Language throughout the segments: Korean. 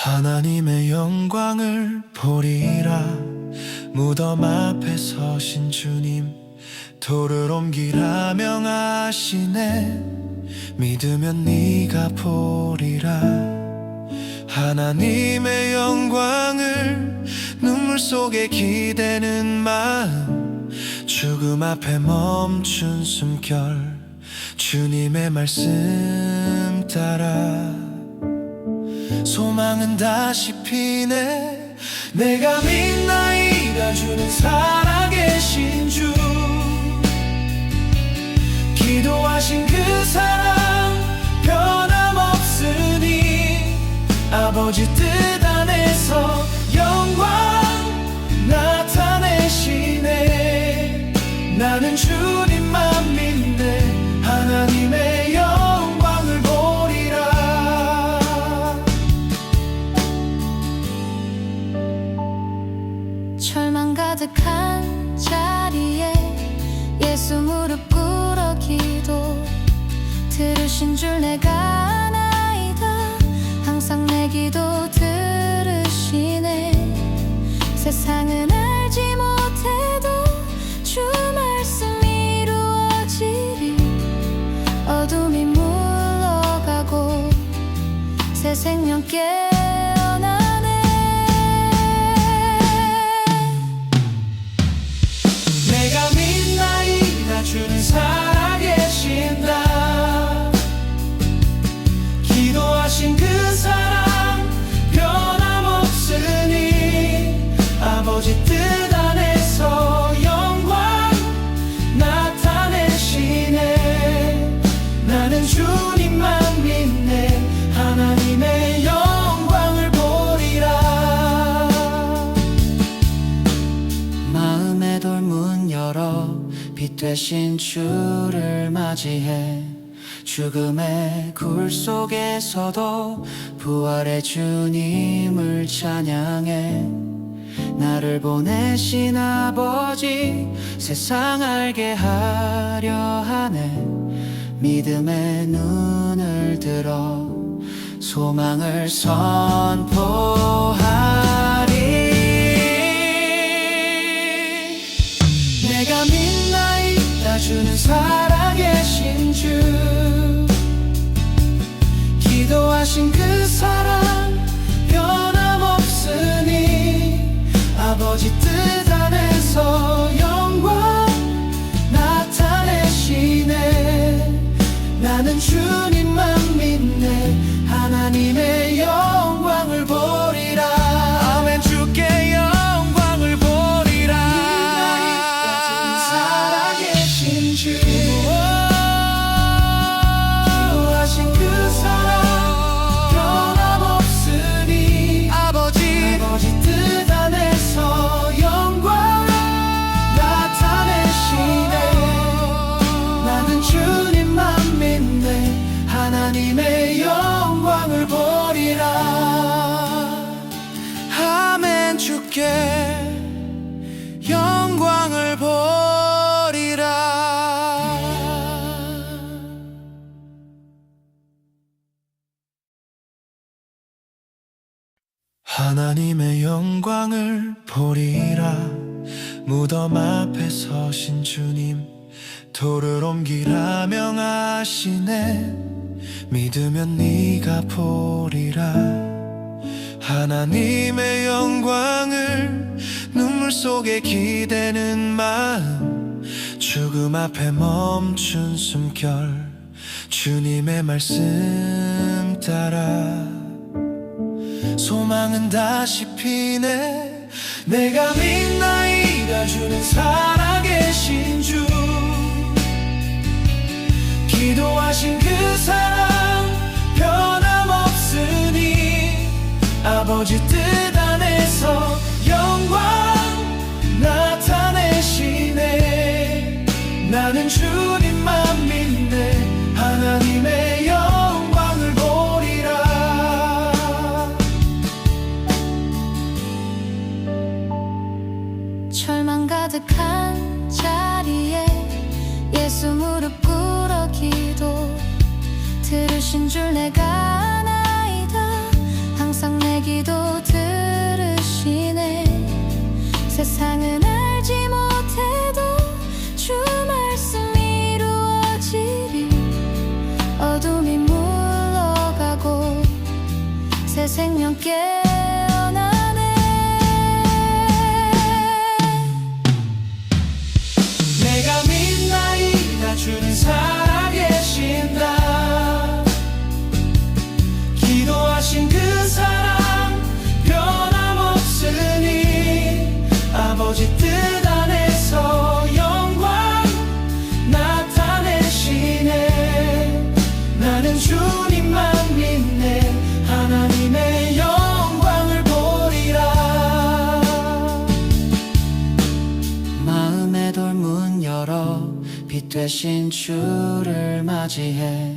하나님의 영광을 보리라. 무덤 앞에 서신 주님, 돌을 옮기라 명하시네. 믿으면 네가 보리라. 하나님의 영광을 눈물 속에 기대는 마음, 죽음 앞에 멈춘 숨결, 주님의 말씀 따라 소망은 다시 피네. 내가 믿나이다 주는 살아계신 주, 기도하신 그 사랑 변함없으니 아버지 뜻 안에서 영광 나타내시네. 나는 주님만 믿네. 하나님의 영광을 보리라. 절망 가득한 자리에 예수 무릎 꿇어 기도 들으신 줄 내가 아나이다. 항상 내 기도 들으시네. 세상은 알지 못해도 주 말씀 이루어지리. 어둠이 물러가고 새 생명 깨어나네. 내가 믿나이다 주는 살아계신다. 기도하신 그 사랑 변함없으니 아버지 뜻 안에서 영광 나타내시네. 나는 주님만 믿네. 하나님의 영광을 보리라. 마음의 돌문 열어 빛 되신 주를 맞이해 죽음의 굴 속에서도 부활의 주님을 찬양해. 나를 보내신 아버지 세상 알게 하려 하네. 믿음의 눈을 들어 소망을 선포하리. 내가 믿나이다 주는 살아계신 주, 기도하신 그 사랑 변함없으니 아버지 뜻 안에서 영광 나타내시네. 나는 주님만 믿네. 하나님의 영광을 보리라. 아멘. 주께 영광을 보리라. 살아계신 주, 기도하신 그 사랑 변함없으니 아버지 뜻 안에서 영광 나타내시네. 나는 주님만 믿네. 하나님의 영광을 보리라. 아멘. 주께 영광을 보리라. 하나님의 영광을 보리라. 무덤 앞에 서신 주님, 돌을 옮기라 명하시네. 믿으면 네가 보리라. 하나님의 영광을 눈물 속에 기대는 마음, 죽음 앞에 멈춘 숨결, 주님의 말씀 따라 소망은 다시 피네. 내가 믿나이다 주는 살아계신 주, 기도하신 그 사랑 변함없으니 아버지 뜻 안에서 영광 나타내시네. 나는 주님만 믿네. 하나님의 영광을 보리라. 절망 가득한 자리에 예수 무릎 꿇어 기도 들으신 줄 내가 아나이다. 항상 내 기도 들으시네. 세상은 알지 못해도 주 말씀이 이루어지리. 어둠이 물러가고 새 생명 깨어나네. 내가 믿나이다. 주는 살아계신다. 기도하신 그 사랑 변함없으니 아버지 뜻 안에서 영광 나타내시네. 나는 주님만 믿네. 하나님의 영광을 보리라. 마음의 돌문 열어 빛 되신 주를 맞이해.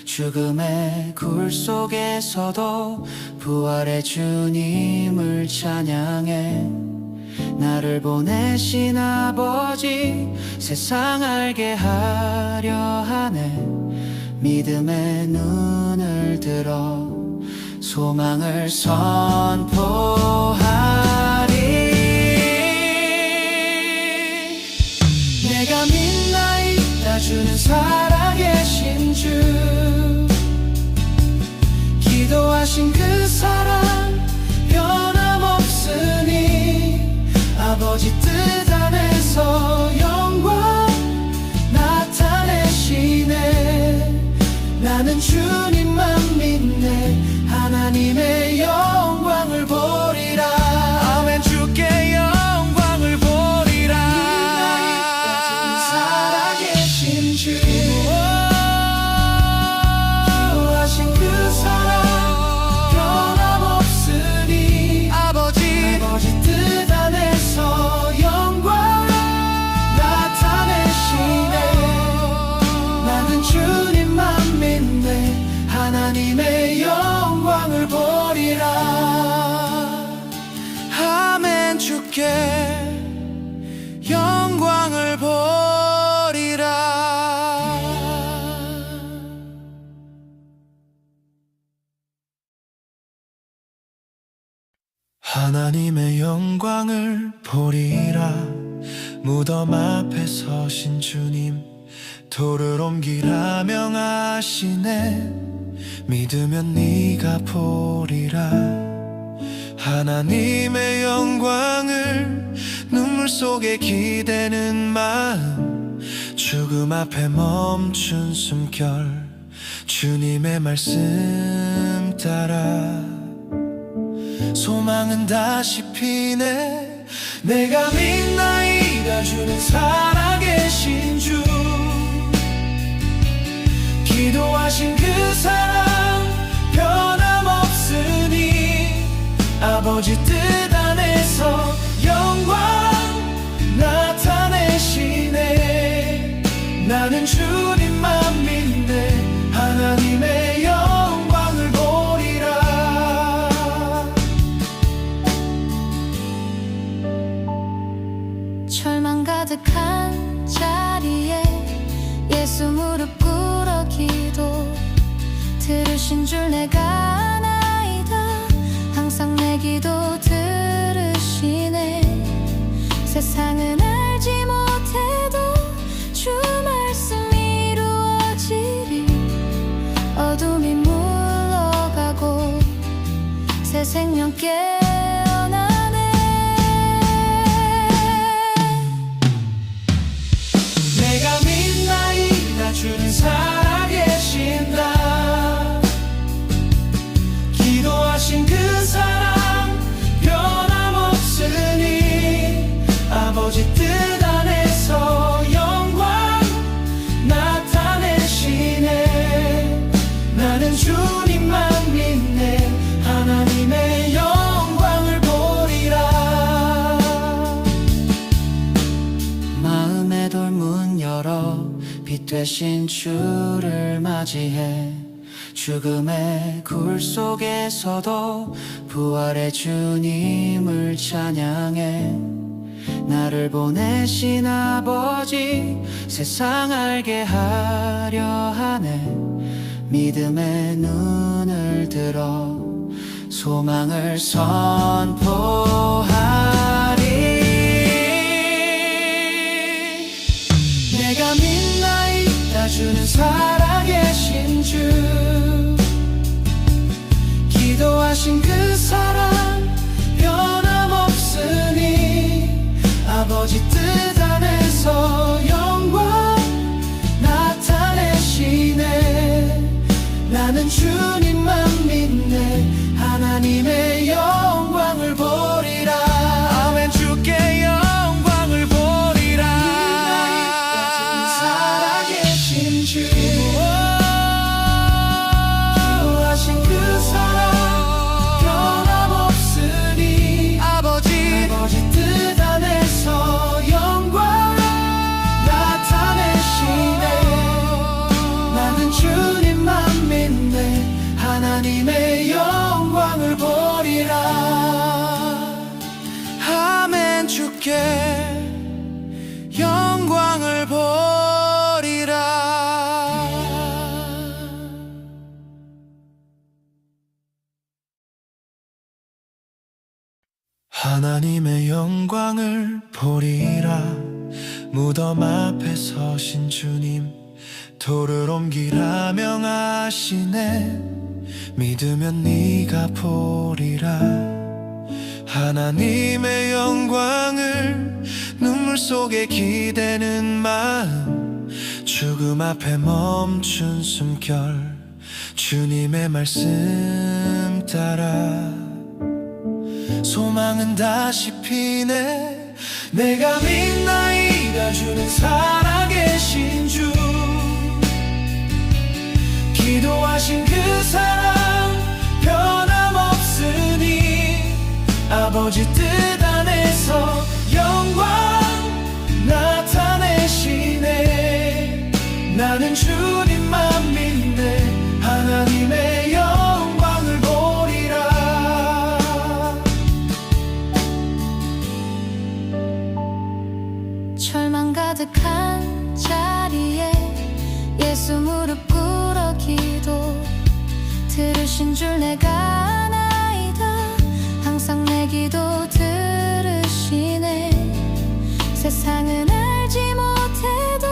죽음의 굴 속에서도 부활의 주님을 찬양해. 나를 보내신 아버지 세상 알게 하려 하네. 믿음의 눈을 들어 소망을 선포하리. 내가 믿나이다. 주는 살아계신 주. 기도하신 그 사랑 변함없으니 아버지 뜻 안에서 영광 나타내시네. 나는 주님만 믿네. 하나님의 영광을 보리라. 아멘. 주께 영광을 보리라. 살아계신 주. 기도하신 그 사랑 변함없으니 아버지 뜻 안에서 영광 나타내시네. 나는 주님만 믿네. 하나님의 영광을 보리라. 아멘. 주께 영광을 보리라. 하나님의 영광을 보리라. 무덤 앞에 서신 주님 돌을 옮기라 명하시네. 믿으면 네가 보리라. 하나님의 영광을 눈물 속에 기대는 마음. 죽음 앞에 멈춘 숨결 주님의 말씀 따라 소망은 다시 피네. 내가 믿나이다. 주는 살아계신 주. 기도하신 그 사랑 변함없으니 아버지 뜻 안에서 영광 나타내시네. 나는 주님만 믿네. 하나님의 영광을 보리라. 절망 가득한 자리에 예수 무릎 꿇어 기도 들으신 줄 내가 아나이다. 항상 내 기도 들으시네. 세상은 알지 못해도 주 말씀이 이루어지리. 어둠이 물러가고 새 생명 깨어나네. 내가 믿나이다. 주는 살아계신다. 기도하신 그 사랑 변함없으니 아버지 뜻 안에서 영광 나타내시네. 나는 주님만 믿네. 하나님의 영광을 보리라. 마음의 돌문 열어 빛 되신 주를 맞이해. 죽음의 굴 속에서도 부활의 주님을 찬양해. 나를 보내신 아버지 세상 알게 하려 하네. 믿음의 눈을 들어 소망을 선포하리. 내가 믿나이다 주는 살아계신 주, 기도하신 그 사랑 변함없으니 아버지 뜻 안에서 영광 나타내시네. 나는 주님만 믿네. 하나님의 영광을 보리라. 아멘. 주께 영광을 보리라. 살아계신 주, 기도하신 그 사랑 변함없으니 아버지 뜻 안에서 영광 나타내시네. 나는 주님만 믿네. 하나님의 영광을 보리라. 아멘. 주께 영광을 보리라. 하나님의 영광을 보리라. 무덤 앞에 서신 주님, 돌을 옮기라 명하시네. 믿으면 네가 보리라. 하나님의 영광을 눈물 속에 기대는 마음, 죽음 앞에 멈춘 숨결, 주님의 말씀 따라 소망은 다시 피네. 내가 믿나이다 주는 살아계신 주, 기도하신 그 사랑 변함없으니 아버지 뜻 안에서 영광 나타내시네. 나는 주님만 믿네. 하나님의 영광을 보리라. 절망 가득한 자리에 예수 무릎 꿇어 기도 들으신 줄 내가 아나이다. 항상 내 기도 들으시네. 세상은 알지 못해도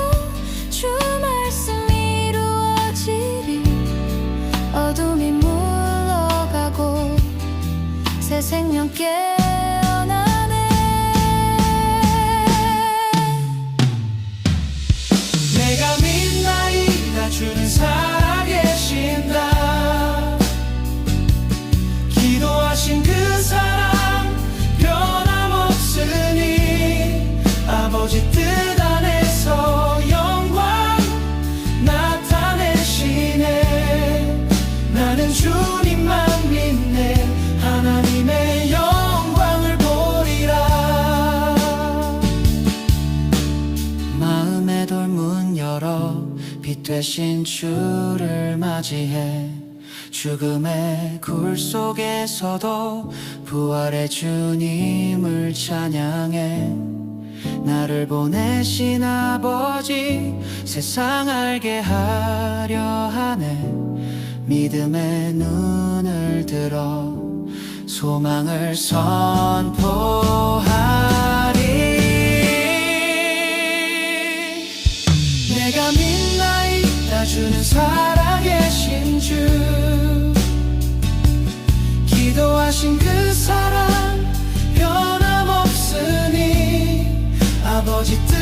주 말씀 이루어지리. 어둠이 물러가고 새 생명 깨어나네. 내가 믿나이다 주는 살아계신다. 기도하신 그 사랑 변함없으니 아버지 뜻 안에서 영광 나타내시네. 나는 주님만 믿네. 하나님의 영광을 보리라. 마음의 돌문 열어 빛 되신 주를 맞이해 죽음의 굴 속에서도 부활의 주님을 찬양해. 나를 보내신 아버지 세상 알게 하려 하네. 믿음의 눈을 들어 소망을 선포하리. 내가 믿나이다 주는 살아계신 주, 기도하신 그 사랑 변함없으니 아버지 뜻